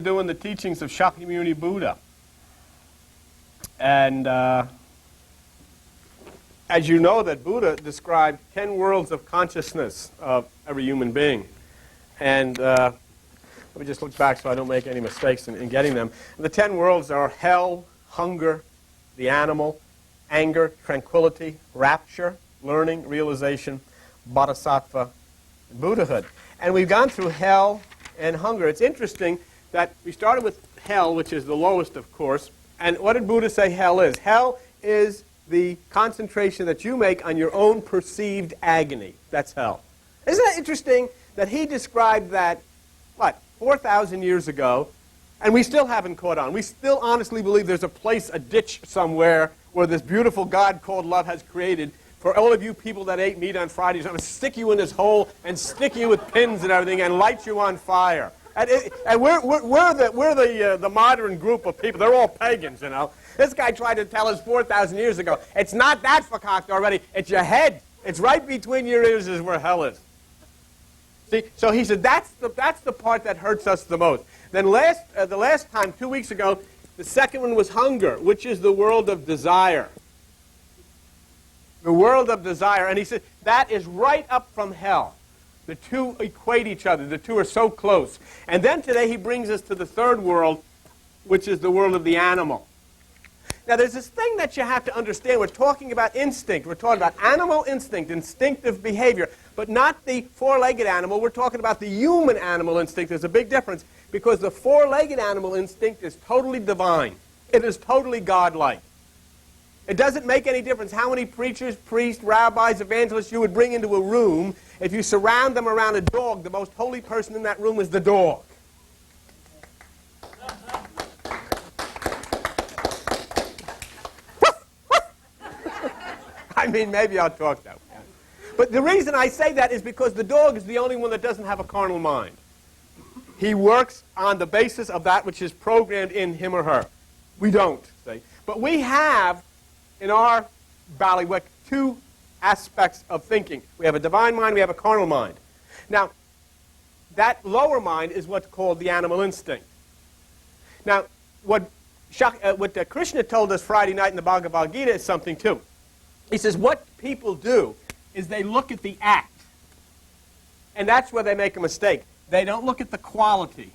Doing the teachings of Shakyamuni Buddha. And as you know, that Buddha described 10 worlds of consciousness of every human being. And let me just look back so I don't make any mistakes in getting them. The 10 worlds are hell, hunger, the animal, anger, tranquility, rapture, learning, realization, bodhisattva, and Buddhahood. And we've gone through hell and hunger. It's interesting that we started with hell, which is the lowest, of course. And what did Buddha say hell is? Hell is the concentration that you make on your own perceived agony. That's hell. Isn't that interesting that he described that, 4,000 years ago, and we still haven't caught on. We still honestly believe there's a place, a ditch somewhere, where this beautiful God called love has created for all of you people that ate meat on Fridays. I'm going to stick you in this hole and stick you with pins and everything and light you on fire. And we're the modern group of people. They're all pagans, you know. This guy tried to tell us 4,000 years ago, it's not that fakakta already, it's your head. It's right between your ears is where hell is. See, so he said that's the part that hurts us the most. Then the last time, 2 weeks ago, the second one was hunger, which is the world of desire. The world of desire. And he said that is right up from hell. The two equate each other. The two are so close. And then today he brings us to the third world, which is the world of the animal. Now there's this thing that you have to understand. We're talking about instinct. We're talking about animal instinct, instinctive behavior, but not the four-legged animal. We're talking about the human animal instinct. There's a big difference because the four-legged animal instinct is totally divine. It is totally godlike. It doesn't make any difference how many preachers, priests, rabbis, evangelists you would bring into a room. If you surround them around a dog, the most holy person in that room is the dog. I mean, maybe I'll talk that way. But the reason I say that is because the dog is the only one that doesn't have a carnal mind. He works on the basis of that which is programmed in him or her. We don't, see. But we have in our ballywick two aspects of thinking. We have a divine mind, we have a carnal mind. Now, that lower mind is what's called the animal instinct. Now, what Krishna told us Friday night in the Bhagavad Gita is something too. He says what people do is they look at the act. And that's where they make a mistake. They don't look at the quality.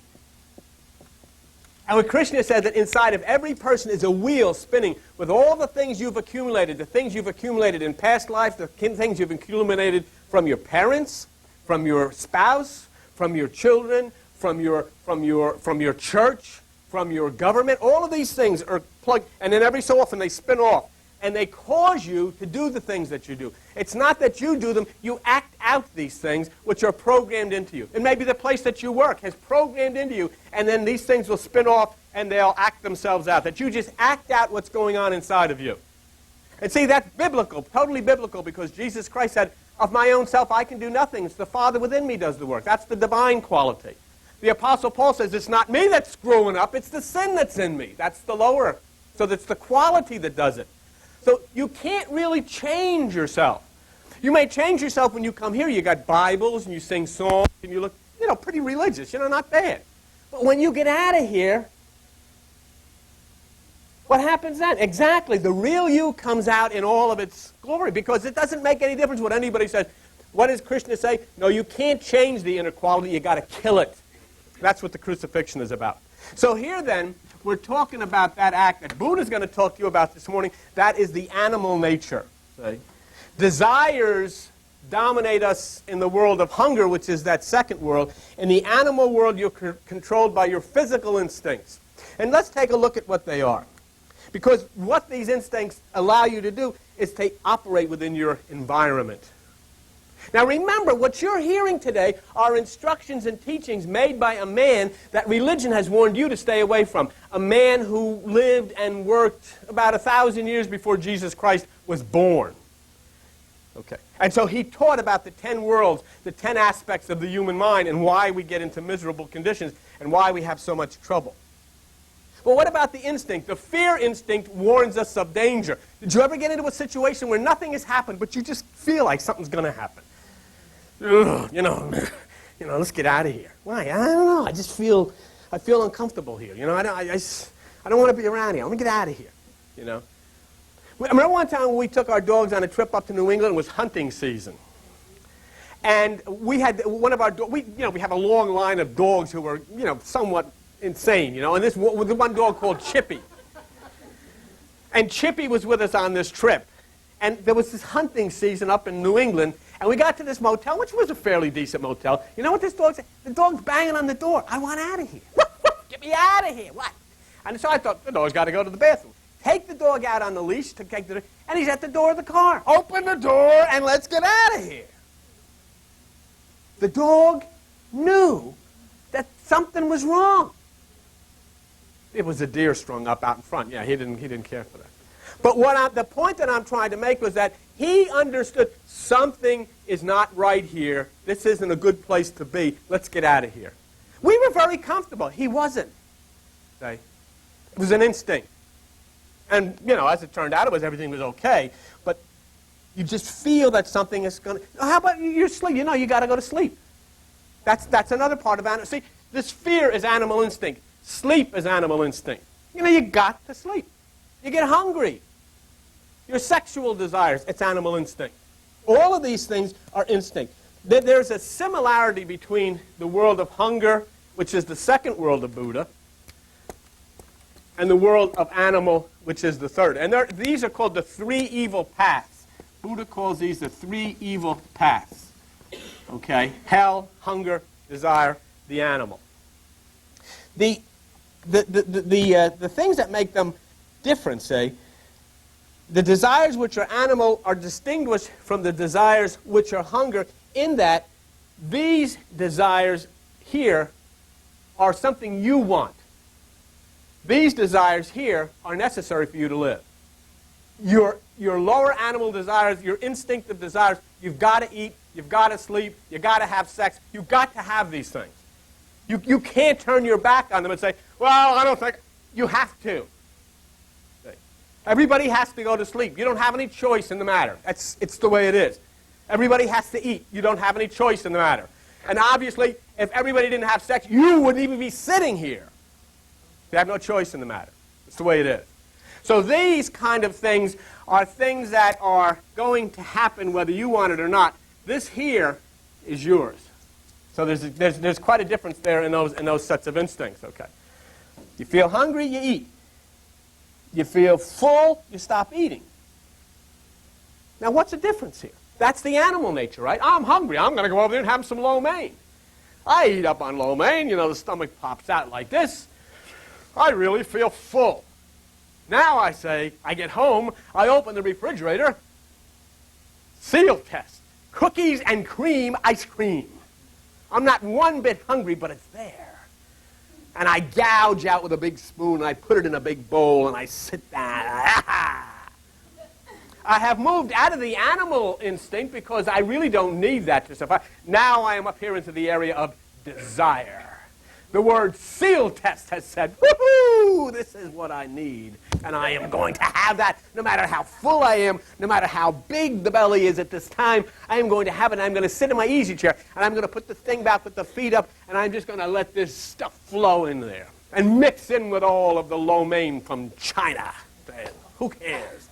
And what Krishna said that inside of every person is a wheel spinning with all the things you've accumulated, the things you've accumulated in past life, the things you've accumulated from your parents, from your spouse, from your children, from your church, from your government. All of these things are plugged, and then every so often they spin off. And they cause you to do the things that you do. It's not that you do them, you act out these things which are programmed into you. And maybe the place that you work has programmed into you, and then these things will spin off and they'll act themselves out. That you just act out what's going on inside of you. And see, that's biblical, totally biblical, because Jesus Christ said, of my own self I can do nothing. It's the Father within me does the work. That's the divine quality. The Apostle Paul says, it's not me that's screwing up, it's the sin that's in me. That's the lower. So that's the quality that does it. So you can't really change yourself. You may change yourself when you come here. You got Bibles and you sing songs and you look, pretty religious. Not bad. But when you get out of here, what happens then? Exactly. The real you comes out in all of its glory because it doesn't make any difference what anybody says. What does Krishna say? No, you can't change the inner quality. You got to kill it. That's what the crucifixion is about. So here then, we're talking about that act that Buddha's going to talk to you about this morning. That is the animal nature. See? Desires dominate us in the world of hunger, which is that second world. In the animal world, you're controlled by your physical instincts. And let's take a look at what they are. Because what these instincts allow you to do is to operate within your environment. Now remember, what you're hearing today are instructions and teachings made by a man that religion has warned you to stay away from. A man who lived and worked about 1,000 years before Jesus Christ was born. Okay. And so he taught about the 10 worlds, the 10 aspects of the human mind, and why we get into miserable conditions, and why we have so much trouble. But what about the instinct? The fear instinct warns us of danger. Did you ever get into a situation where nothing has happened, but you just feel like something's going to happen? Ugh, let's get out of here. Why? I don't know. I just feel I feel uncomfortable here. You know, I don't want to be around here. Let me get out of here. You know. I remember one time when we took our dogs on a trip up to New England. It was hunting season. And we had one of our we have a long line of dogs who were, somewhat insane, and this was the one dog called Chippy. And Chippy was with us on this trip. And there was this hunting season up in New England, and we got to this motel, which was a fairly decent motel. You know what this dog said? The dog's banging on the door. I want out of here. Get me out of here. What? And so I thought, the dog's got to go to the bathroom. Take the dog out on the leash, and he's at the door of the car. Open the door, and let's get out of here. The dog knew that something was wrong. It was a deer strung up out in front. Yeah, he didn't care for that. But the point that I'm trying to make was that he understood something is not right here. This isn't a good place to be. Let's get out of here. We were very comfortable. He wasn't. Okay? It was an instinct. And, as it turned out, everything was okay. But you just feel that something is going to... How about your sleep? You got to go to sleep. That's another part of animal. See, this fear is animal instinct. Sleep is animal instinct. You got to sleep. You get hungry. Your sexual desires, it's animal instinct. All of these things are instinct. There's a similarity between the world of hunger, which is the second world of Buddha, and the world of animal, which is the third. And these are called the three evil paths. Buddha calls these the three evil paths. Okay? Hell, hunger, desire, the animal. The things that make them different, say, the desires which are animal are distinguished from the desires which are hunger in that these desires here are something you want. These desires here are necessary for you to live. Your lower animal desires, your instinctive desires, you've got to eat, you've got to sleep, you've got to have sex, you've got to have these things. You can't turn your back on them and say, well, I don't think, you have to. Everybody has to go to sleep. You don't have any choice in the matter. It's the way it is. Everybody has to eat. You don't have any choice in the matter. And obviously, if everybody didn't have sex, you wouldn't even be sitting here. You have no choice in the matter. It's the way it is. So these kind of things are things that are going to happen whether you want it or not. This here is yours. So there's quite a difference there in those sets of instincts. Okay. You feel hungry, you eat. You feel full, you stop eating. Now, what's the difference here? That's the animal nature, right? I'm hungry. I'm going to go over there and have some lo mein. I eat up on lo mein. The stomach pops out like this. I really feel full. Now I say, I get home, I open the refrigerator, seal test, cookies and cream ice cream. I'm not one bit hungry, but it's there. And I gouge out with a big spoon, and I put it in a big bowl, and I sit down. I have moved out of the animal instinct because I really don't need that to survive. Now I am up here into the area of desire. The word seal test has said, woohoo, this is what I need. And I am going to have that no matter how full I am, no matter how big the belly is at this time. I am going to have it, and I'm going to sit in my easy chair, and I'm going to put the thing back with the feet up, and I'm just going to let this stuff flow in there and mix in with all of the lo mein from China. Who cares?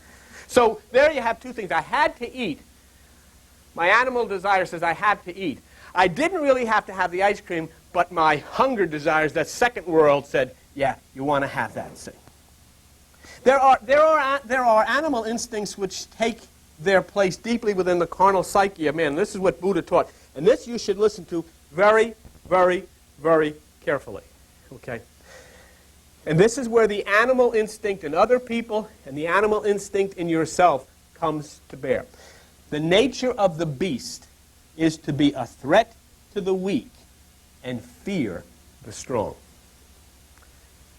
So there you have two things. I had to eat. My animal desire says I had to eat. I didn't really have to have the ice cream, but my hunger desires, that second world, said, yeah, you want to have that. See? There are animal instincts which take their place deeply within the carnal psyche of man. This is what Buddha taught. And this you should listen to very, very, very carefully. Okay? And this is where the animal instinct in other people and the animal instinct in yourself comes to bear. The nature of the beast is to be a threat to the weak and fear the strong.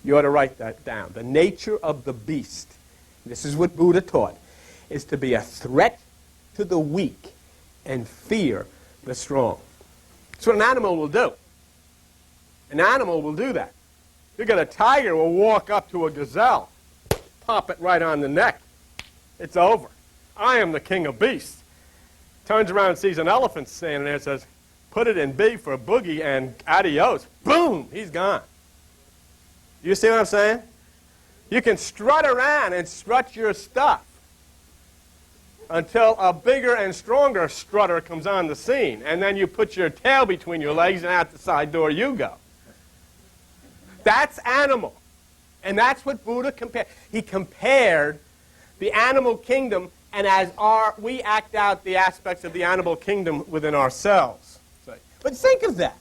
You ought to write that down. The nature of the beast, this is what Buddha taught, is to be a threat to the weak and fear the strong. That's what an animal will do. An animal will do that. You get a tiger will walk up to a gazelle, pop it right on the neck. It's over. I am the king of beasts. Turns around and sees an elephant standing there and says, put it in B for boogie and adios. Boom, he's gone. You see what I'm saying? You can strut around and strut your stuff until a bigger and stronger strutter comes on the scene. And then you put your tail between your legs and out the side door you go. That's animal. And that's what Buddha compared. He compared the animal kingdom, and as we act out the aspects of the animal kingdom within ourselves. But think of that.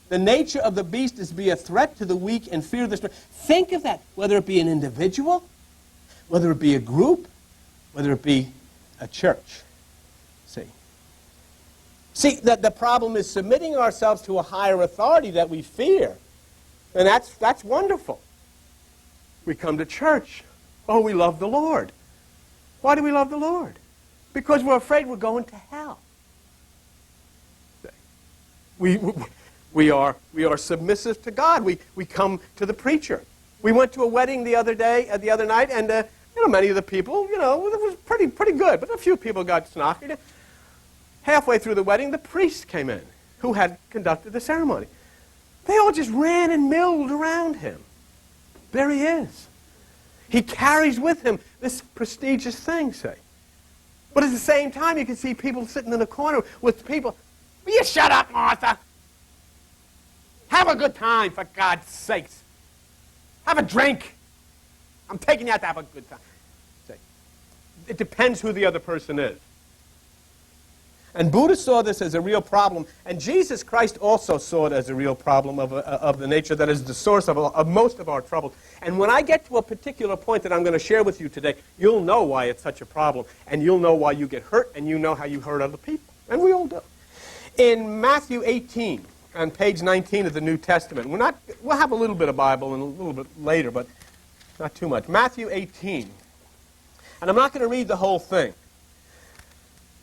The nature of the beast is to be a threat to the weak and fear the strong. Think of that, whether it be an individual, whether it be a group, whether it be a church. See, that the problem is submitting ourselves to a higher authority that we fear. And that's wonderful. We come to church. Oh, we love the Lord. Why do we love the Lord? Because we're afraid we're going to hell. We are submissive to God. We come to the preacher. We went to a wedding the other night, and many of the people, it was pretty good, but a few people got snarky. Halfway through the wedding, the priest came in, who had conducted the ceremony. They all just ran and milled around him. There he is. He carries with him this prestigious thing, say. But at the same time, you can see people sitting in the corner with people. Will you shut up, Martha? Have a good time, for God's sakes. Have a drink. I'm taking you out to have a good time. See, it depends who the other person is. And Buddha saw this as a real problem, and Jesus Christ also saw it as a real problem of the nature that is the source of most of our trouble. And when I get to a particular point that I'm going to share with you today, you'll know why it's such a problem, and you'll know why you get hurt, and you know how you hurt other people. And we all do. In Matthew 18, on page 19 of the New Testament, we'll have a little bit of Bible and a little bit later, but not too much. Matthew 18. And I'm not going to read the whole thing.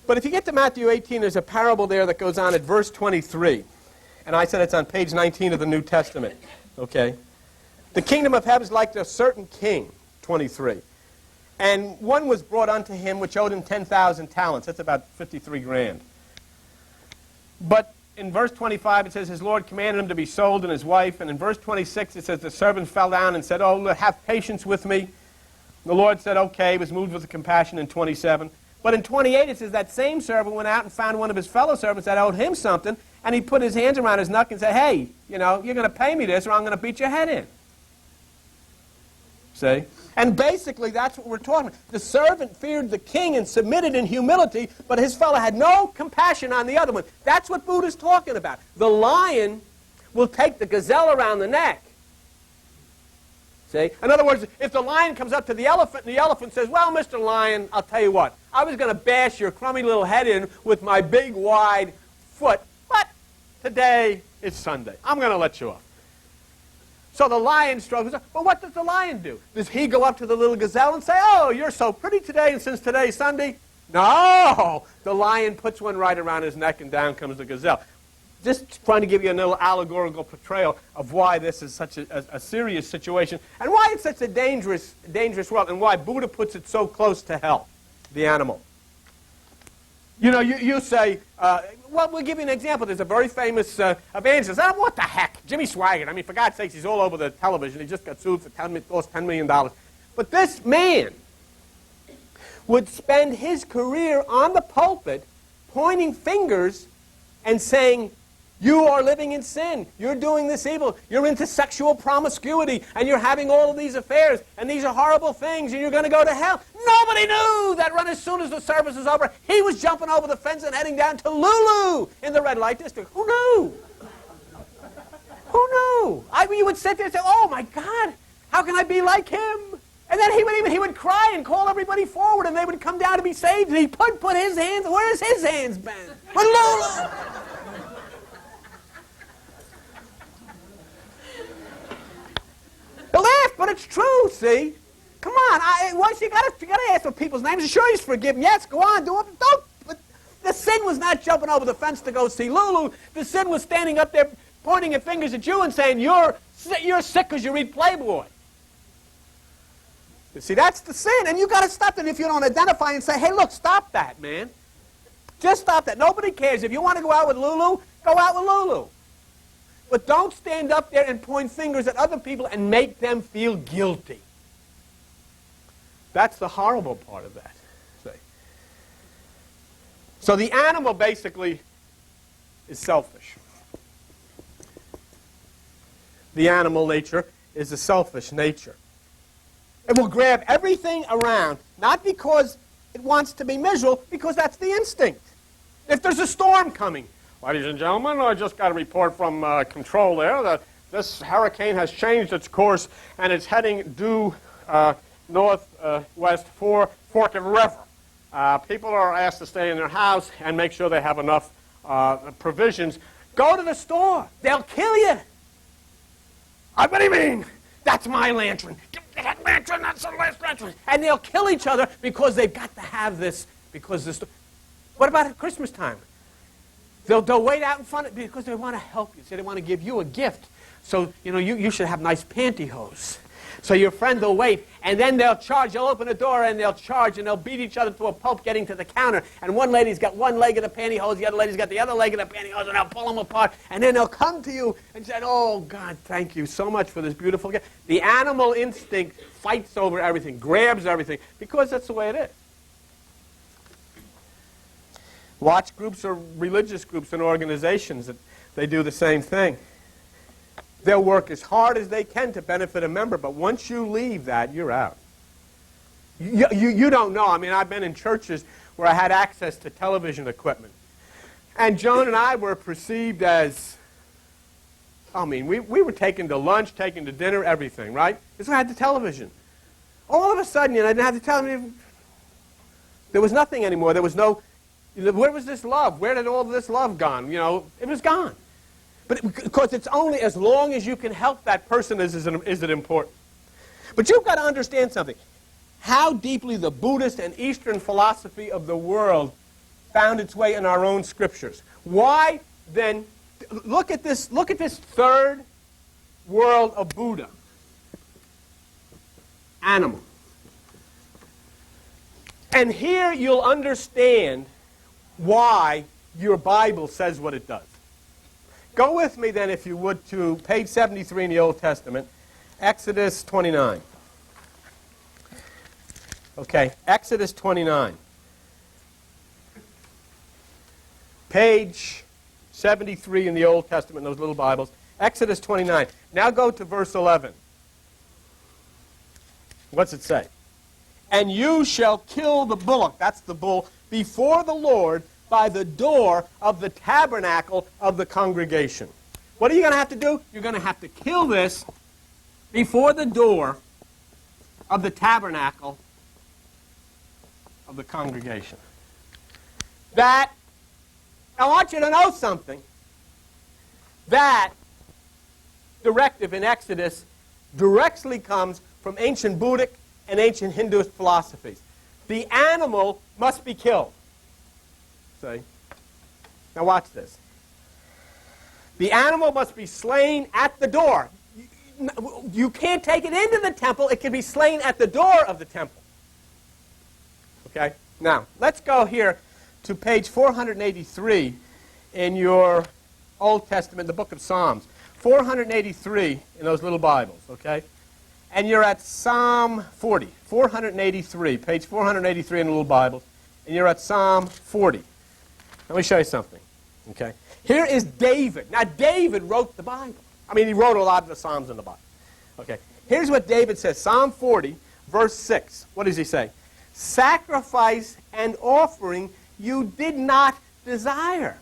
But if you get to Matthew 18, there's a parable there that goes on at verse 23. And I said it's on page 19 of the New Testament. Okay? The kingdom of heaven is like a certain king, 23. And one was brought unto him which owed him 10,000 talents. That's about 53 grand. But in verse 25 it says his Lord commanded him to be sold and his wife. And in verse 26 it says the servant fell down and said, "Oh, have patience with me." The Lord said, "Okay." He was moved with compassion in 27. But in 28 it says that same servant went out and found one of his fellow servants that owed him something, and he put his hands around his neck and said, "Hey, you're going to pay me this or I'm going to beat your head in." See? And basically that's what we're talking about. The servant feared the king and submitted in humility, but his fellow had no compassion on the other one. That's what Buddha's talking about. The lion will take the gazelle around the neck. See? In other words, if the lion comes up to the elephant and the elephant says, "Well, Mr. Lion, I'll tell you what. I was going to bash your crummy little head in with my big, wide foot, but today is Sunday. I'm going to let you off." So the lion struggles. But what does the lion do? Does he go up to the little gazelle and say, "Oh, you're so pretty today, and since today's Sunday"? No! The lion puts one right around his neck, and down comes the gazelle. Just trying to give you a little allegorical portrayal of why this is such a serious situation, and why it's such a dangerous world, and why Buddha puts it so close to hell, the animal. You say, well, we'll give you an example. There's a very famous evangelist. What the heck? Jimmy Swaggart. I mean, for God's sakes, he's all over the television. He just got sued for lost $10 million. But this man would spend his career on the pulpit pointing fingers and saying, "You are living in sin. You're doing this evil. You're into sexual promiscuity, and you're having all of these affairs, and these are horrible things, and you're going to go to hell." Nobody knew that as soon as the service was over, he was jumping over the fence and heading down to Lulu in the red light district. Who knew? Who knew? You would sit there and say, "Oh, my God, how can I be like him?" And then he would cry and call everybody forward, and they would come down to be saved, and he put his hands, where's his hands been? With Lulu! You laugh, but it's true, see? Come on, once you gotta ask for people's names. Sure, he's forgiven. Yes, go on, do it. Don't. But the sin was not jumping over the fence to go see Lulu. The sin was standing up there pointing your fingers at you and saying, you're sick because you read Playboy. You see, that's the sin, and you got to stop it. If you don't identify and say, "Hey, look, stop that, man. Just stop that." Nobody cares. If you want to go out with Lulu, go out with Lulu. but don't stand up there and point fingers at other people and make them feel guilty. That's the horrible part of that. See? So the animal basically is selfish. The animal nature is a selfish nature. It will grab everything around, not because it wants to be miserable, because that's the instinct. If there's a storm coming, ladies and gentlemen, I just got a report from control there that this hurricane has changed its course and it's heading due northwest for Forked River. People are asked to stay in their house and make sure they have enough provisions. Go to the store. They'll kill you. What do you mean? That's my lantern. Give me that lantern. That's the last lantern. And they'll kill each other because they've got to have this. Because this. What about at Christmas time? They'll wait out in front of, because they want to help you. So they want to give you a gift. So you should have nice pantyhose. So your friend will wait, and then they'll charge. They'll open the door, and they'll charge, and they'll beat each other to a pulp getting to the counter. And one lady's got one leg of the pantyhose, the other lady's got the other leg of the pantyhose, and they'll pull them apart. And then they'll come to you and say, oh, God, thank you so much for this beautiful gift. The animal instinct fights over everything, grabs everything, because that's the way it is. Watch groups or religious groups and organizations that they do the same thing. They'll work as hard as they can to benefit a member, but once you leave that, you're out. You don't know. I mean, I've been in churches where I had access to television equipment. And Joan and I were perceived as, we were taken to lunch, taken to dinner, everything, right? Because I had the television. All of a sudden, I didn't have the television. There was nothing anymore. There was no, where was this love? Where did all this love gone? It was gone. But because it's only as long as you can help that person is it important. But you've got to understand something. How deeply the Buddhist and Eastern philosophy of the world found its way in our own scriptures. Why then, look at this third world of Buddha. Animal. And here you'll understand why your Bible says what it does. Go with me then, if you would, to page 73 in the Old Testament, Exodus 29. Okay, Exodus 29. Page 73 in the Old Testament, in those little Bibles. Exodus 29. Now go to verse 11. What's it say? And you shall kill the bullock, that's the bull, before the Lord by the door of the tabernacle of the congregation. What are you going to have to do? You're going to have to kill this before the door of the tabernacle of the congregation. I want you to know something. That directive in Exodus directly comes from ancient Buddhic and ancient Hinduist philosophies. The animal must be killed. See? Now watch this. The animal must be slain at the door. You can't take it into the temple. It can be slain at the door of the temple. Okay? Now, let's go here to page 483 in your Old Testament, the book of Psalms. 483 in those little Bibles, okay? And you're at Psalm 40. 483, page 483 in the little Bibles. And you're at Psalm 40. Let me show you something, okay? Here is David. Now, David wrote the Bible. I mean, he wrote a lot of the Psalms in the Bible. Okay, here's what David says. Psalm 40, verse 6. What does he say? Sacrifice and offering you did not desire.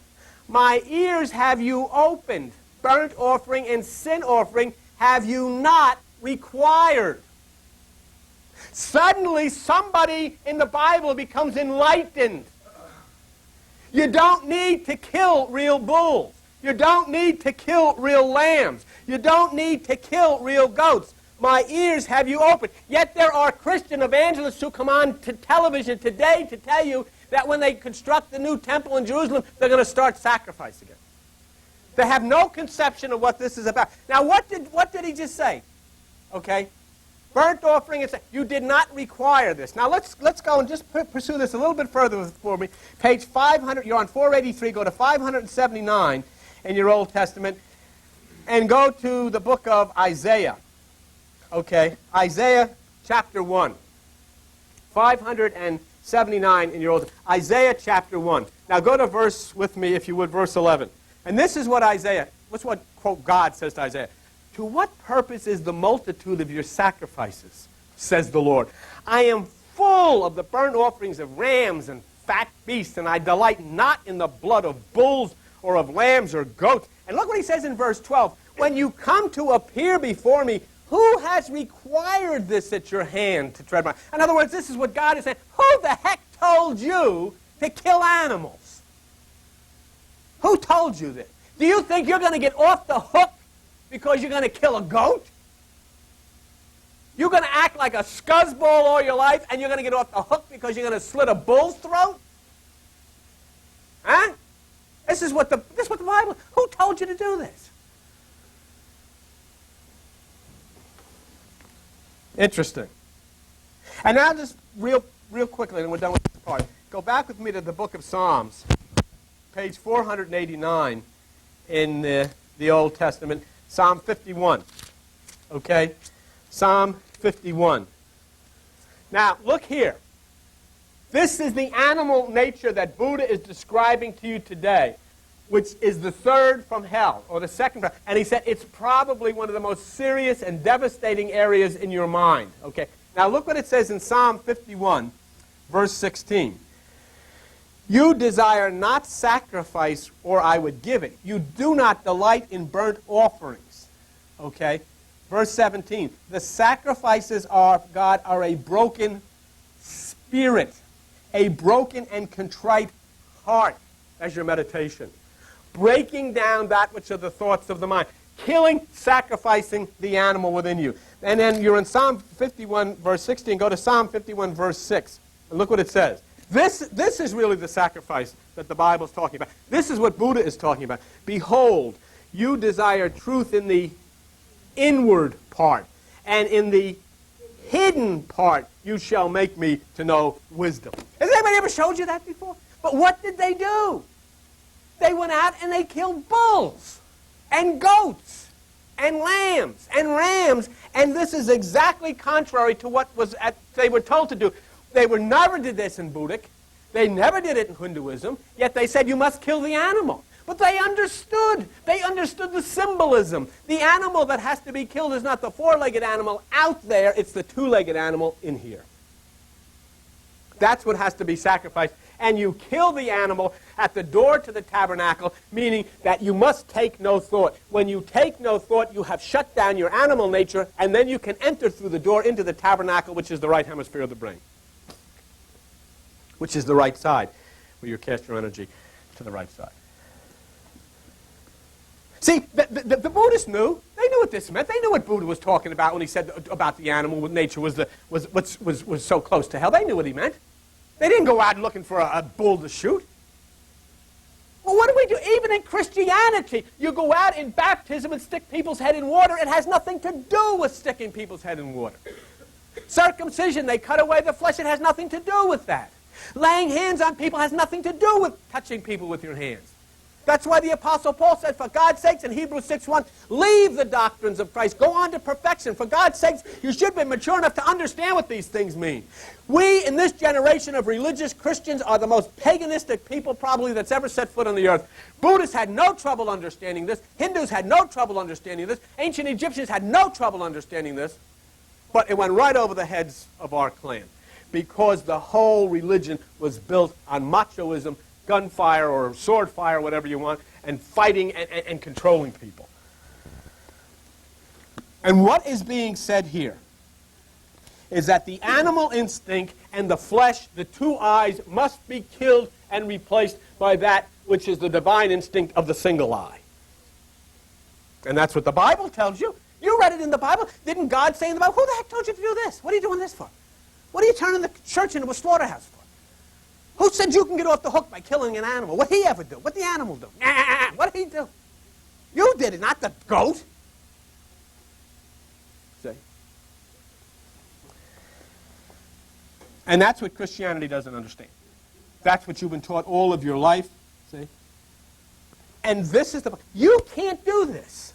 My ears have you opened. Burnt offering and sin offering have you not required. Suddenly, somebody in the Bible becomes enlightened. You don't need to kill real bulls. You don't need to kill real lambs. You don't need to kill real goats. My ears have you opened. Yet there are Christian evangelists who come on to television today to tell you that when they construct the new temple in Jerusalem, they're going to start sacrifice again. They have no conception of what this is about. Now, what did he just say? Okay? Burnt offering, you did not require this. Now, let's go and just pursue this a little bit further for me. Page 500, you're on 483, go to 579 in your Old Testament. and go to the book of Isaiah. Okay, Isaiah chapter 1. 579 in your old. Isaiah chapter 1. Now go to verse with me, if you would, verse 11. And this is what quote, God says to Isaiah. To what purpose is the multitude of your sacrifices, says the Lord? I am full of the burnt offerings of rams and fat beasts, and I delight not in the blood of bulls or of lambs or goats. And look what he says in verse 12. When you come to appear before me, who has required this at your hand to tread my... In other words, this is what God is saying. Who the heck told you to kill animals? Who told you this? Do you think you're going to get off the hook because you're going to kill a goat? You're going to act like a scuzzball all your life and you're going to get off the hook because you're going to slit a bull's throat? Huh? This is what the Bible... Who told you to do this? Interesting. And now just real quickly, and we're done with this part. Go back with me to the book of Psalms, page 489 in the Old Testament, Psalm 51. Okay? Psalm 51. Now, look here. This is the animal nature that Buddha is describing to you today, which is the third from hell, or the second from hell. And he said it's probably one of the most serious and devastating areas in your mind. Okay? Now look what it says in Psalm 51, verse 16. You desire not sacrifice, or I would give it. You do not delight in burnt offerings. Okay? Verse 17. The sacrifices of God are a broken spirit, a broken and contrite heart. That's your meditation. Breaking down that which are the thoughts of the mind. Killing, sacrificing the animal within you. And then you're in Psalm 51, verse 16. Go to Psalm 51, verse 6. And look what it says. This is really the sacrifice that the Bible is talking about. This is what Buddha is talking about. Behold, you desire truth in the inward part, and in the hidden part you shall make me to know wisdom. Has anybody ever showed you that before? But what did they do? They went out and they killed bulls and goats and lambs and rams, and this is exactly contrary to what they were told to do. They never did this in Buddhic. They never did it in Hinduism, yet they said you must kill the animal. But they understood. They understood the symbolism. The animal that has to be killed is not the four-legged animal out there, it's the two-legged animal in here. That's what has to be sacrificed. And you kill the animal at the door to the tabernacle, meaning that you must take no thought. When you take no thought, you have shut down your animal nature, and then you can enter through the door into the tabernacle, which is the right hemisphere of the brain, which is the right side, where you cast your energy to the right side. See, the Buddhists knew. They knew what this meant. They knew what Buddha was talking about when he said about the animal, what nature was so close to hell. They knew what he meant. They didn't go out looking for a bull to shoot. Well, what do we do? Even in Christianity, you go out in baptism and stick people's head in water. It has nothing to do with sticking people's head in water. Circumcision, they cut away the flesh. It has nothing to do with that. Laying hands on people has nothing to do with touching people with your hands. That's why the Apostle Paul said, for God's sakes, in Hebrews 6:1, leave the doctrines of Christ. Go on to perfection. For God's sakes, you should be mature enough to understand what these things mean. We, in this generation of religious Christians, are the most paganistic people probably that's ever set foot on the earth. Buddhists had no trouble understanding this. Hindus had no trouble understanding this. Ancient Egyptians had no trouble understanding this. But it went right over the heads of our clan, because the whole religion was built on machoism, gunfire or sword fire, whatever you want, and fighting and controlling people. And what is being said here is that the animal instinct and the flesh, the two eyes, must be killed and replaced by that which is the divine instinct of the single eye. And that's what the Bible tells you. You read it in the Bible. Didn't God say in the Bible, who the heck told you to do this? What are you doing this for? What are you turning the church into a slaughterhouse for? Who said you can get off the hook by killing an animal? What did he ever do? What did the animal do? What did he do? You did it, not the goat. See? And that's what Christianity doesn't understand. That's what you've been taught all of your life. See? And this is you can't do this.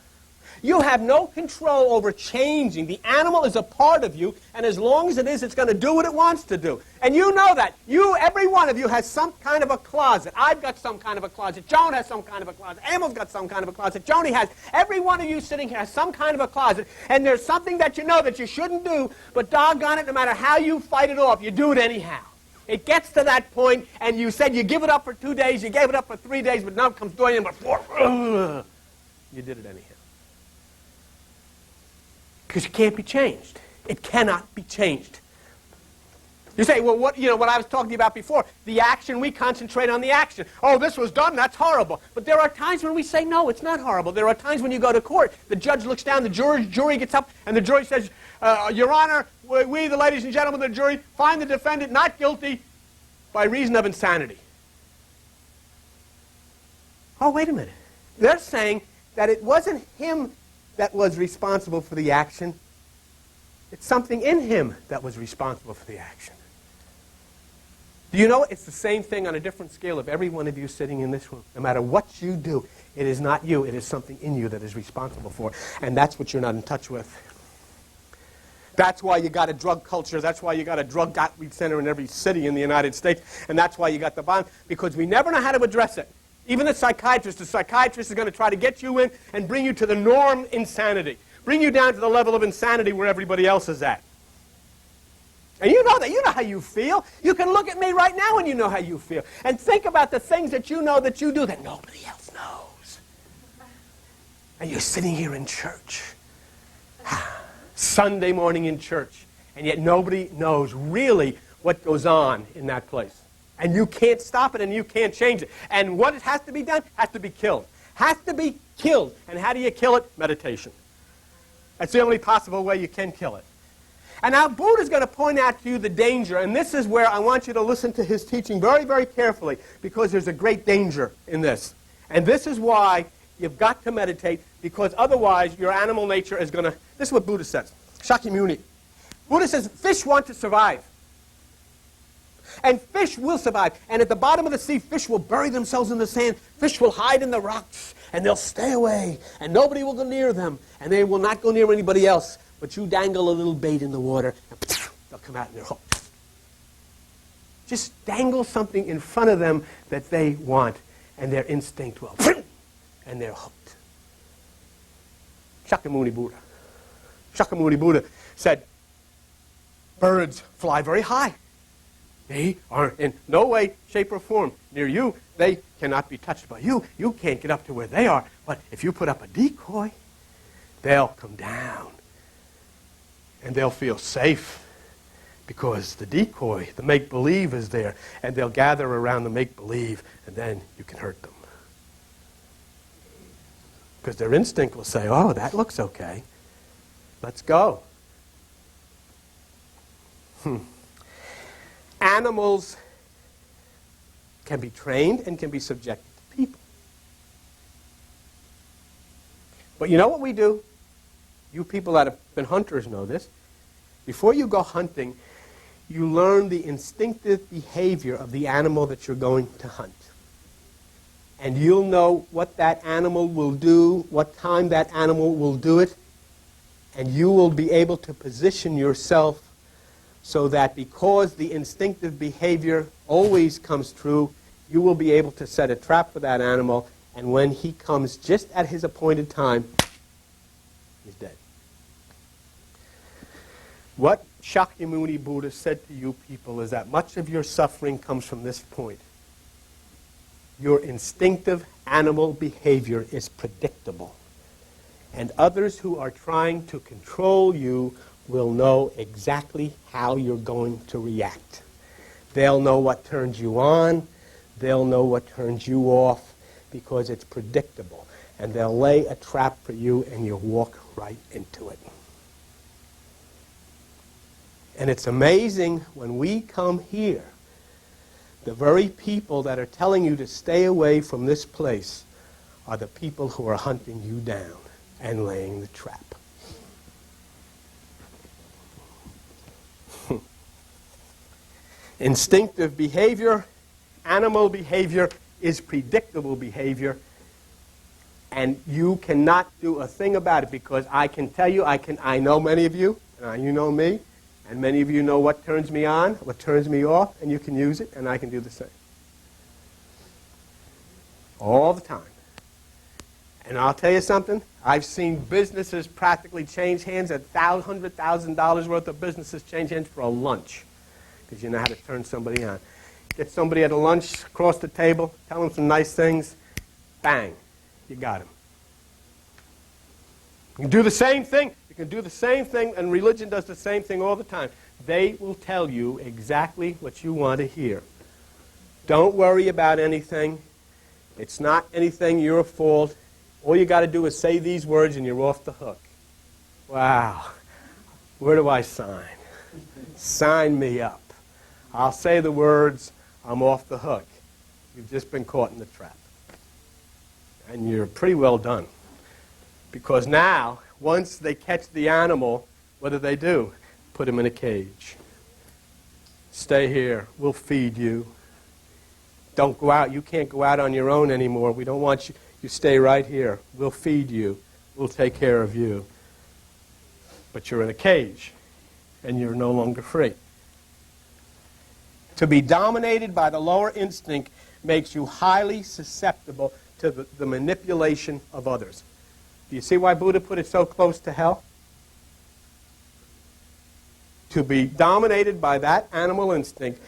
You have no control over changing. The animal is a part of you, and as long as it is, it's going to do what it wants to do. And you know that. Every one of you has some kind of a closet. I've got some kind of a closet. Joan has some kind of a closet. Emil's got some kind of a closet. Joni has. Every one of you sitting here has some kind of a closet, and there's something that you know that you shouldn't do, but doggone it, no matter how you fight it off, you do it anyhow. It gets to that point, and you said you give it up for 2 days, you gave it up for 3 days, but now it comes doing number 4. You did it anyhow. Because it can't be changed. It cannot be changed. You say, well, what I was talking about before, the action, we concentrate on the action. Oh, this was done, that's horrible. But there are times when we say, no, it's not horrible. There are times when you go to court, the judge looks down, the jury gets up, and the jury says, Your Honor, we, the ladies and gentlemen of the jury, find the defendant not guilty by reason of insanity. Oh, wait a minute. They're saying that it wasn't him that was responsible for the action. It's something in him that was responsible for the action. Do you know it's the same thing on a different scale of every one of you sitting in this room? No matter what you do, it is not you. It is something in you that is responsible for it. And that's what you're not in touch with. That's why you got a drug culture. That's why you got a drug outreach center in every city in the United States. And that's why you got the bomb. Because we never know how to address it. Even the psychiatrist is going to try to get you in and bring you to the norm insanity. Bring you down to the level of insanity where everybody else is at. And you know that. You know how you feel. You can look at me right now and you know how you feel. And think about the things that you know that you do that nobody else knows. And you're sitting here in church. Sunday morning in church. And yet nobody knows really what goes on in that place. And you can't stop it and you can't change it. And what has to be done has to be killed. Has to be killed. And how do you kill it? Meditation. That's the only possible way you can kill it. And now Buddha's going to point out to you the danger, and this is where I want you to listen to his teaching very, very carefully, because there's a great danger in this. And this is why you've got to meditate, because otherwise your animal nature is going to... This is what Buddha says. Shakyamuni. Buddha says fish want to survive. And fish will survive. And at the bottom of the sea, fish will bury themselves in the sand. Fish will hide in the rocks. And they'll stay away. And nobody will go near them. And they will not go near anybody else. But you dangle a little bait in the water, and they'll come out and they're hooked. Just dangle something in front of them that they want. And their instinct will. And they're hooked. Shakyamuni Buddha. Shakyamuni Buddha said, birds fly very high. They are in no way, shape, or form near you. They cannot be touched by you. You can't get up to where they are. But if you put up a decoy, they'll come down. And they'll feel safe because the decoy, the make-believe is there. And they'll gather around the make-believe, and then you can hurt them. Because their instinct will say, oh, that looks okay. Let's go. Animals can be trained and can be subjected to people. But you know what we do? You people that have been hunters know this. Before you go hunting, you learn the instinctive behavior of the animal that you're going to hunt. And you'll know what that animal will do, what time that animal will do it, and you will be able to position yourself so that because the instinctive behavior always comes true, you will be able to set a trap for that animal, and when he comes just at his appointed time, he's dead. What Shakyamuni Buddha said to you people is that much of your suffering comes from this point. Your instinctive animal behavior is predictable. And others who are trying to control you will know exactly how you're going to react. They'll know what turns you on. They'll know what turns you off because it's predictable. And they'll lay a trap for you and you'll walk right into it. And it's amazing when we come here, the very people that are telling you to stay away from this place are the people who are hunting you down and laying the trap. Instinctive behavior, animal behavior is predictable behavior, And you cannot do a thing about it, because I can tell you, I know many of you, and you know me, and many of you know what turns me on, what turns me off, and you can use it, and I can do the same. All the time. And I'll tell you something, I've seen businesses practically change hands, $100,000 worth of businesses change hands for a lunch, because you know how to turn somebody on. Get somebody at a lunch, across the table, tell them some nice things, bang, you got him. You can do the same thing. You can do the same thing, and religion does the same thing all the time. They will tell you exactly what you want to hear. Don't worry about anything. It's not anything your fault. All you got to do is say these words and you're off the hook. Wow. Where do I sign? Sign me up. I'll say the words, I'm off the hook. You've just been caught in the trap. And you're pretty well done. Because now, once they catch the animal, what do? Put him in a cage. Stay here. We'll feed you. Don't go out. You can't go out on your own anymore. We don't want you. You stay right here. We'll feed you. We'll take care of you. But you're in a cage, and you're no longer free. To be dominated by the lower instinct makes you highly susceptible to the manipulation of others. Do you see why Buddha put it so close to hell? To be dominated by that animal instinct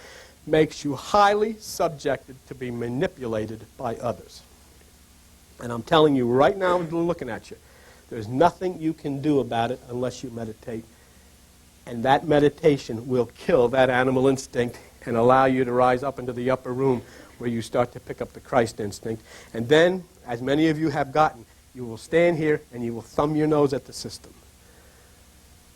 makes you highly subjected to be manipulated by others. And I'm telling you right now, looking at you, there's nothing you can do about it unless you meditate. And that meditation will kill that animal instinct and allow you to rise up into the upper room where you start to pick up the Christ instinct. And then, as many of you have gotten, you will stand here and you will thumb your nose at the system.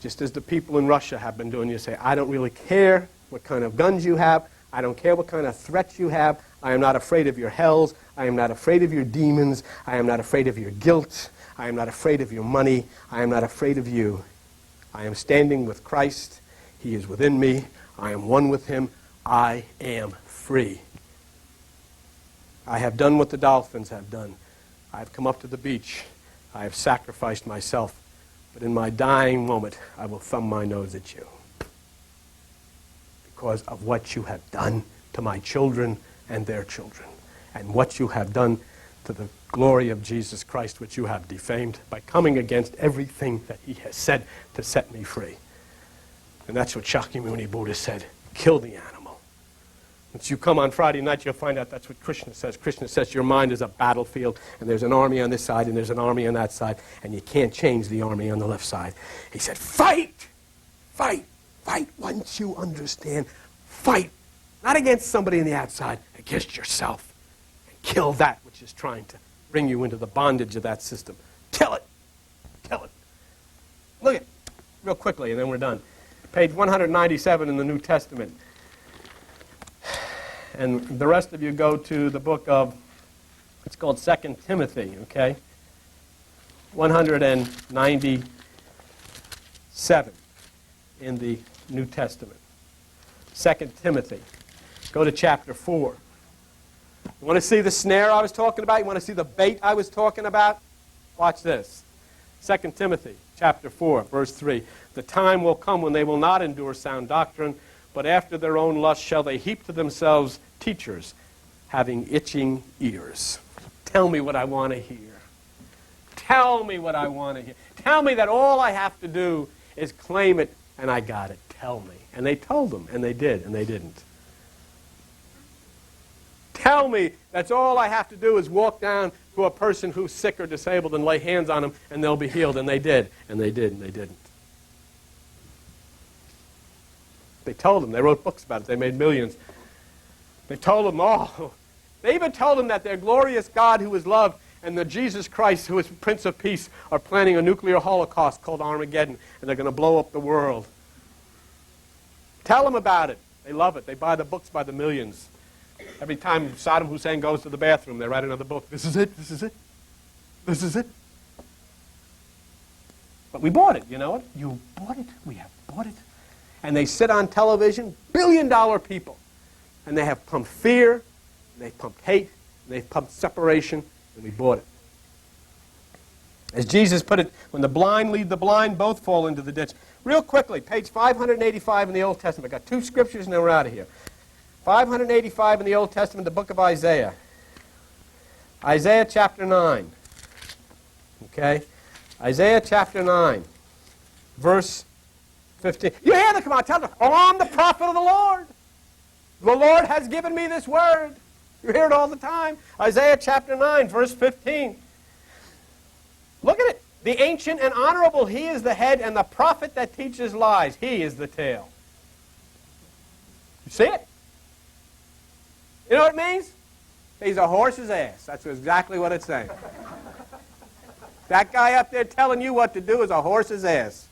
Just as the people in Russia have been doing. You say, I don't really care what kind of guns you have. I don't care what kind of threats you have. I am not afraid of your hells. I am not afraid of your demons. I am not afraid of your guilt. I am not afraid of your money. I am not afraid of you. I am standing with Christ. He is within me. I am one with him. I am free. I have done what the dolphins have done. I have come up to the beach. I have sacrificed myself. But in my dying moment, I will thumb my nose at you because of what you have done to my children and their children, and what you have done to the glory of Jesus Christ, which you have defamed by coming against everything that he has said to set me free. And that's what Shakyamuni Buddha said, kill the animal. Once you come on Friday night, you'll find out that's what Krishna says. Krishna says your mind is a battlefield, and there's an army on this side, and there's an army on that side, and you can't change the army on the left side. He said, fight! Fight! Fight! Once you understand, fight! Not against somebody on the outside, against yourself. And kill that which is trying to bring you into the bondage of that system. Kill it! Kill it! Look at it, real quickly, and then we're done. Page 197 in the New Testament. And the rest of you go to the book of, it's called 2 Timothy, okay? 197 in the New Testament. 2 Timothy. Go to chapter 4. You want to see the snare I was talking about? You want to see the bait I was talking about? Watch this. 2 Timothy chapter 4, verse 3. The time will come when they will not endure sound doctrine, but after their own lust shall they heap to themselves teachers, having itching ears. Tell me what I want to hear. Tell me what I want to hear. Tell me that all I have to do is claim it, and I got it. Tell me. And they told them, and they did, and they didn't. Tell me that's all I have to do is walk down to a person who's sick or disabled and lay hands on them, and they'll be healed. And they did, and they did, and they didn't. They told them. They wrote books about it. They made millions. They told them, they even told them that their glorious God who is love and the Jesus Christ who is Prince of Peace are planning a nuclear holocaust called Armageddon, and they're going to blow up the world. Tell them about it. They love it. They buy the books by the millions. Every time Saddam Hussein goes to the bathroom, they write another book. This is it. This is it. This is it. But we bought it. You know it? You bought it. We have bought it. And they sit on television, billion-dollar people. And they have pumped fear, and they've pumped hate, and they've pumped separation, and we bought it. As Jesus put it, when the blind lead the blind, both fall into the ditch. Real quickly, page 585 in the Old Testament. Got two scriptures and then we're out of here. 585 in the Old Testament, the book of Isaiah. Isaiah chapter 9. Okay? Isaiah chapter 9, verse 15. You hear them come out, tell them, oh, I'm the prophet of the Lord. The Lord has given me this word. You hear it all the time. Isaiah chapter 9, verse 15. Look at it. The ancient and honorable, he is the head, and the prophet that teaches lies, he is the tail. You see it? You know what it means? He's a horse's ass. That's exactly what it's saying. That guy up there telling you what to do is a horse's ass.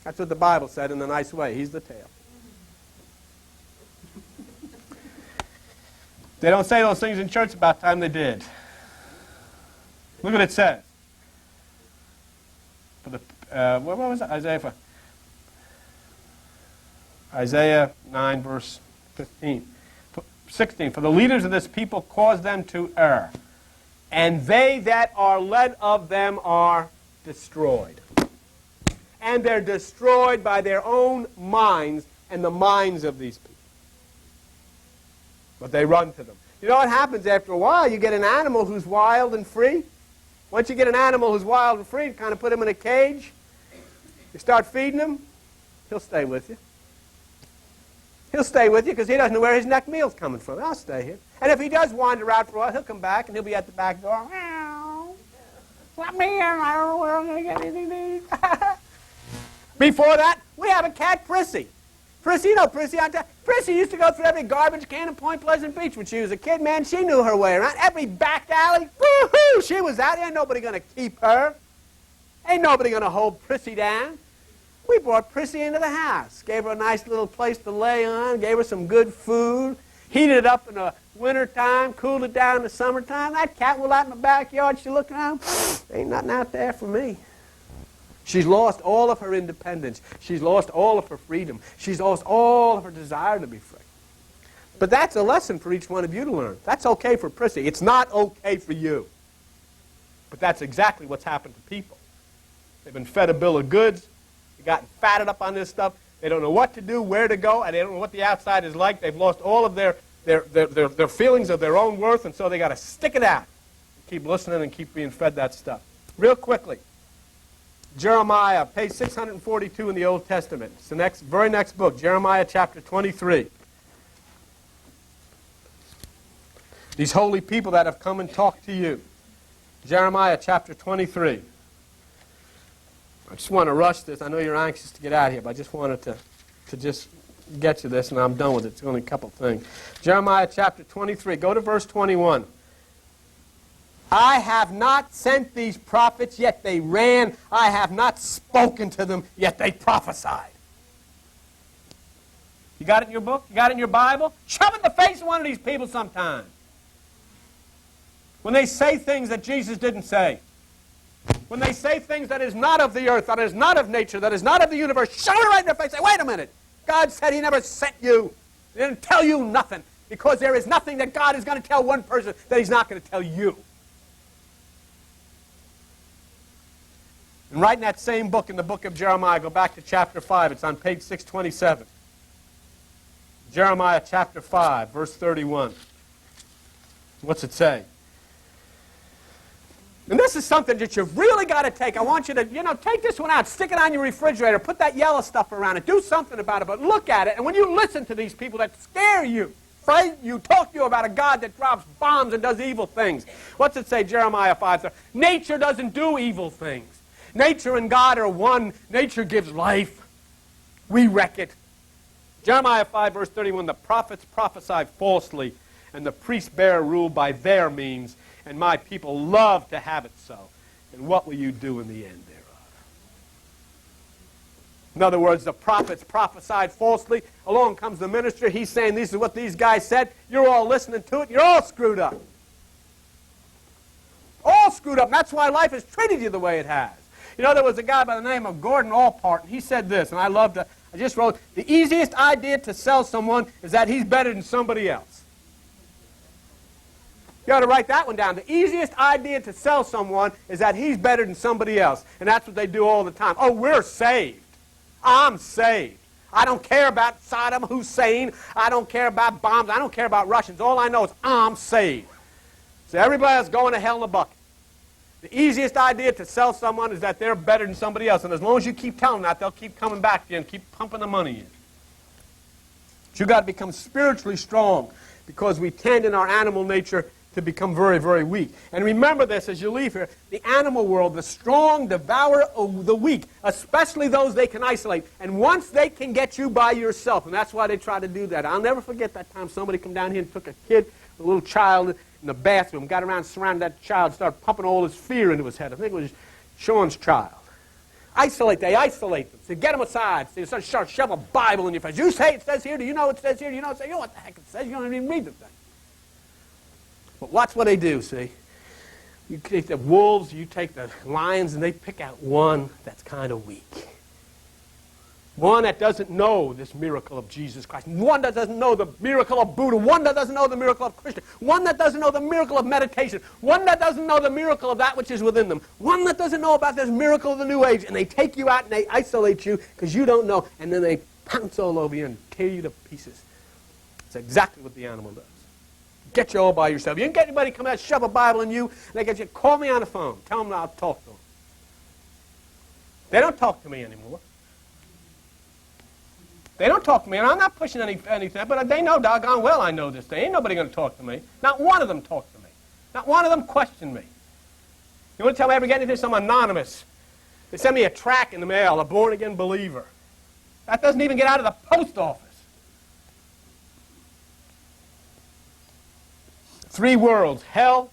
That's what the Bible said in a nice way. He's the tail. They don't say those things in church, about time they did. Look what it says. For the, what was it? Isaiah 9, verse 15. 16. For the leaders of this people cause them to err, and they that are led of them are destroyed. And they're destroyed by their own minds and the minds of these people. But they run to them. You know what happens after a while? You get an animal who's wild and free. Once you get an animal who's wild and free, you kind of put him in a cage. You start feeding him, he'll stay with you. He'll stay with you because he doesn't know where his next meal's coming from. I'll stay here. And if he does wander out for a while, he'll come back and he'll be at the back door. Meow. Let me in. I don't know where I'm going to get anything to eat. Before that, we have a cat, Prissy. Prissy, you know Prissy. Prissy used to go through every garbage can in Point Pleasant Beach when she was a kid. Man, she knew her way around. Every back alley, woo-hoo, she was out. Ain't nobody going to keep her. Ain't nobody going to hold Prissy down. We brought Prissy into the house, gave her a nice little place to lay on, gave her some good food, heated it up in the wintertime, cooled it down in the summertime. That cat was out in the backyard. She looked around. Ain't nothing out there for me. She's lost all of her independence. She's lost all of her freedom. She's lost all of her desire to be free. But that's a lesson for each one of you to learn. That's okay for Prissy. It's not okay for you. But that's exactly what's happened to people. They've been fed a bill of goods. They've gotten fatted up on this stuff. They don't know what to do, where to go, and they don't know what the outside is like. They've lost all of their feelings of their own worth, and so they got to stick it out. Keep listening and keep being fed that stuff. Real quickly. Jeremiah, page 642 in the Old Testament. It's the very next book, Jeremiah chapter 23. These holy people that have come and talked to you. Jeremiah chapter 23. I just want to rush this. I know you're anxious to get out of here, but I just wanted to just get you this, and I'm done with it. It's only a couple things. Jeremiah chapter 23. Go to verse 21. I have not sent these prophets, yet they ran. I have not spoken to them, yet they prophesied. You got it in your book? You got it in your Bible? Shove it in the face of one of these people sometime. When they say things that Jesus didn't say. When they say things that is not of the earth, that is not of nature, that is not of the universe, shove it right in their face. Say, wait a minute. God said he never sent you. He didn't tell you nothing. Because there is nothing that God is going to tell one person that he's not going to tell you. And right in that same book, in the book of Jeremiah, go back to chapter 5. It's on page 627. Jeremiah chapter 5, verse 31. What's it say? And this is something that you've really got to take. I want you to, take this one out. Stick it on your refrigerator. Put that yellow stuff around it. Do something about it. But look at it. And when you listen to these people that scare you, frighten you, talk to you about a God that drops bombs and does evil things. What's it say, Jeremiah 5? Nature doesn't do evil things. Nature and God are one. Nature gives life. We wreck it. Jeremiah 5, verse 31, the prophets prophesy falsely, and the priests bear rule by their means, and my people love to have it so. And what will you do in the end thereof? In other words, the prophets prophesied falsely. Along comes the minister. He's saying, this is what these guys said. You're all listening to it. You're all screwed up. All screwed up. And that's why life has treated you the way it has. There was a guy by the name of Gordon Allport, and he said this, and I just wrote, the easiest idea to sell someone is that he's better than somebody else. You ought to write that one down. The easiest idea to sell someone is that he's better than somebody else. And that's what they do all the time. Oh, we're saved. I'm saved. I don't care about Saddam Hussein. I don't care about bombs. I don't care about Russians. All I know is I'm saved. So everybody else going to hell in a bucket. The easiest idea to sell someone is that they're better than somebody else. And as long as you keep telling them that, they'll keep coming back to you and keep pumping the money in. But you've got to become spiritually strong because we tend in our animal nature to become very, very weak. And remember this as you leave here. The animal world, the strong devour the weak, especially those they can isolate. And once they can get you by yourself, and that's why they try to do that. I'll never forget that time somebody come down here and took a kid, a little child, in the bathroom, got around, surrounded that child, started pumping all his fear into his head. I think it was Sean's child. They isolate them. So get them aside. So you start shove a Bible in your face. You say it says here. Do you know it says here? Do you know it says? You know what the heck it says? You don't even read the thing. But watch what they do, see. You take the wolves, you take the lions, and they pick out one that's kind of weak. One that doesn't know this miracle of Jesus Christ. One that doesn't know the miracle of Buddha. One that doesn't know the miracle of Krishna. One that doesn't know the miracle of meditation. One that doesn't know the miracle of that which is within them. One that doesn't know about this miracle of the New Age. And they take you out and they isolate you because you don't know. And then they pounce all over you and tear you to pieces. It's exactly what the animal does. Get you all by yourself. You can get anybody come out, shove a Bible in you, and they get you, call me on the phone. Tell them I'll talk to them. They don't talk to me anymore. They don't talk to me, and I'm not pushing anything, but they know doggone well I know this. There ain't nobody going to talk to me. Not one of them talked to me. Not one of them questioned me. You want to tell me I ever get anything? Some anonymous. They send me a tract in the mail, a born-again believer. That doesn't even get out of the post office. 3 worlds, hell,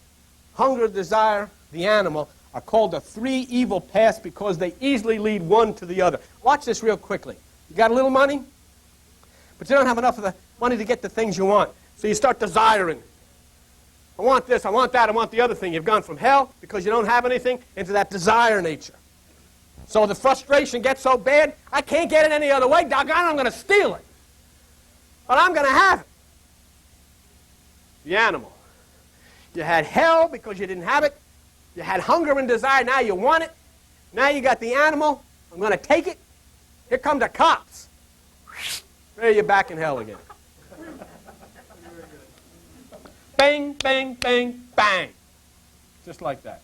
hunger, desire, the animal, are called the 3 evil paths because they easily lead one to the other. Watch this real quickly. You got a little money, but you don't have enough of the money to get the things you want. So you start desiring. I want this, I want that, I want the other thing. You've gone from hell, because you don't have anything, into that desire nature. So the frustration gets so bad, I can't get it any other way. Doggone it, I'm going to steal it. But I'm going to have it. The animal. You had hell because you didn't have it. You had hunger and desire. Now you want it. Now you got the animal. I'm going to take it. Here come the cops. There you're back in hell again. Bang, bang, bang, bang. Just like that.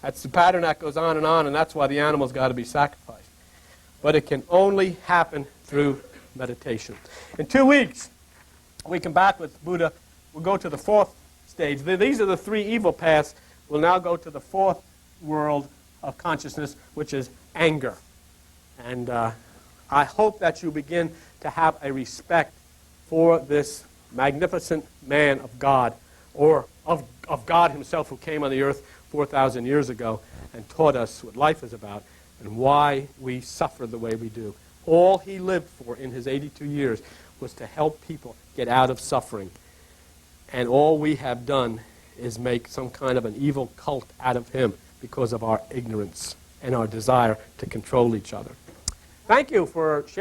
That's the pattern that goes on, and that's why the animal's got to be sacrificed. But it can only happen through meditation. In 2 weeks, we come back with Buddha. We'll go to the 4th stage. These are the 3 evil paths. We'll now go to the 4th world of consciousness, which is anger. And I hope that you begin to have a respect for this magnificent man of God, or of God himself, who came on the earth 4,000 years ago and taught us what life is about and why we suffer the way we do. All he lived for in his 82 years was to help people get out of suffering. And all we have done is make some kind of an evil cult out of him because of our ignorance and our desire to control each other. Thank you for sharing.